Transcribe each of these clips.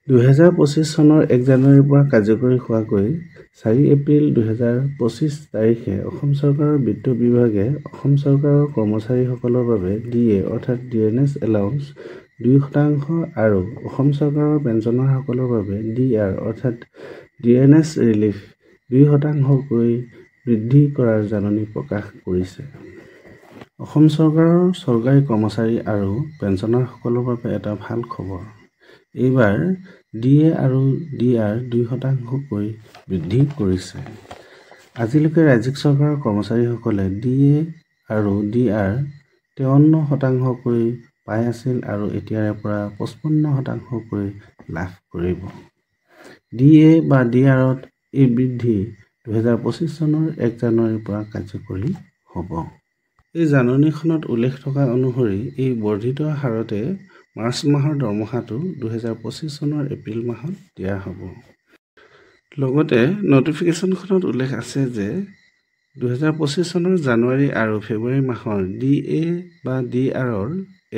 2025 চনৰ 1 জানুৱাৰীৰ পৰা কাৰ্যকৰী হোৱাকৈ 4 এপ্ৰিল 2025 তাৰিখে অসম চৰকাৰৰ বিত্ত বিভাগে অসম চৰকাৰৰ কৰ্মচাৰীসকলৰ বাবে ডিএ অৰ্থাৎ ডিএনএছ এলাউন্স 2% আৰু অসম চৰকাৰৰ পেঞ্চনাৰসকলৰ বাবে ডিআৰ অৰ্থাৎ ডিএনএছ ৰিলিফ 2%কৈ বৃদ্ধি কৰাৰ জাননী প্ৰকাশ কৰিছে। অসম চৰকাৰৰ চৰকাৰী কৰ্মচাৰী আৰু পেঞ্চনাৰসকলৰ বাবে এটা ভাল খবৰ। এইবাৰ ডিএ আৰু ডিআৰ 2%কৈ বৃদ্ধি কৰিছে। আজিলৈকে ৰাজ্যিক চৰকাৰৰ কৰ্মচাৰীসকলে ডিএ আৰু ডিআৰ 53%কৈ পাই আছিল আৰু এতিয়াৰে পৰা 55%কৈ লাভ কৰিব। ডিএ বা ডিআৰত এই বৃদ্ধি 2025 চনৰ 1 জানুৱাৰীৰ পৰা কাৰ্যকৰী হ'ব। এই জাননীখনত উল্লেখ থকা অনুসৰি এই বৰ্ধিত হাৰতে মাৰ্চ মাহৰ দৰমহাটো 2025 চনৰ এপ্ৰিল মাহত দিয়া হ'ব। লগতে নটিফিকেশ্যনখনত উল্লেখ আছে যে 2025 চনৰ জানুৱাৰী আৰু ফেব্ৰুৱাৰী মাহৰ ডিএ বা ডিআৰৰ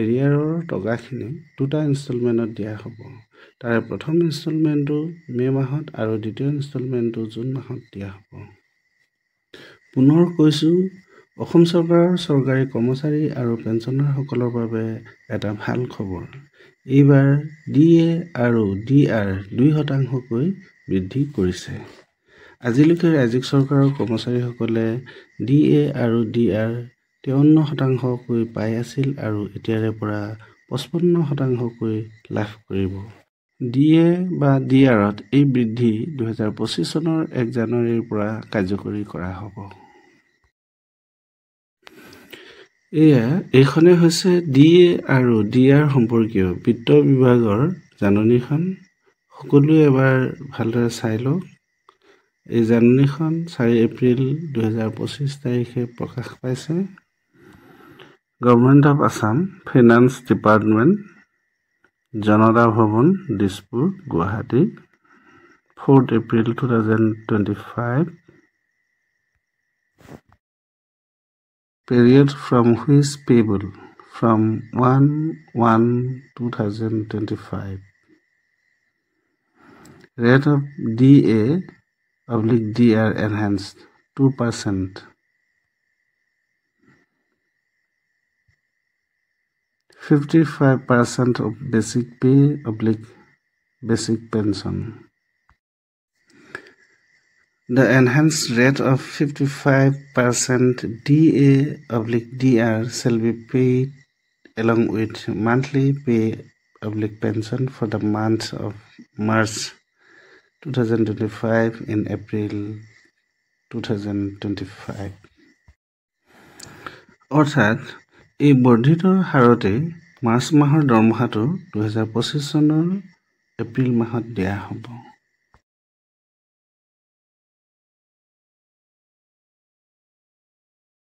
এৰিয়াৰৰ টকাখিনি দুটা ইনষ্টলমেণ্টত দিয়া হ'ব। তাৰে প্ৰথম ইনষ্টলমেণ্টটো মে' মাহত আৰু দ্বিতীয় ইনষ্টলমেণ্টটো জুন মাহত দিয়া হ'ব। পুনৰ কৈছোঁ, অসম চৰকাৰৰ চৰকাৰী কৰ্মচাৰী আৰু পেঞ্চনাৰসকলৰ বাবে এটা ভাল খবৰ। এইবাৰ ডিএ আৰু ডিআৰ 2%কৈ বৃদ্ধি কৰিছে। আজিলৈকে ৰাজ্যিক চৰকাৰৰ কৰ্মচাৰীসকলে ডিএ আৰু ডিআৰ 53%কৈ পাই আছিল আৰু এতিয়াৰে পৰা 55%কৈ লাভ কৰিব। ডিএ বা ডিআৰত এই বৃদ্ধি 2025 চনৰ 1 জানুৱাৰীৰ পৰা কাৰ্যকৰী কৰা হ'ব। এইখনে হৈছে ডিএ আৰু ডিআৰ সম্পৰ্কীয় বিত্ত বিভাগৰ জাননীখন। সকলোৱে এবাৰ ভালদৰে চাই লওক। এই জাননীখন 4 এপ্ৰিল 2025 তাৰিখে প্ৰকাশ পাইছে। Government of Assam, finance department, Janata Bhawan, Dispur, Guwahati, 4 April 2025। Period from which payable from 1/1/2025. Rate of DA/DR enhanced 2%. 55% of basic pay/basic pension. The enhanced rate of 55% DA/DR shall be paid along with monthly pay/pension for the month of March 2025 and April 2025. অৰ্থাৎ এই বৰ্ধিত হাৰতে March মাহৰ দৰমহাটো 2025 চনৰ এপ্ৰিল মাহত দিয়া হ'ব।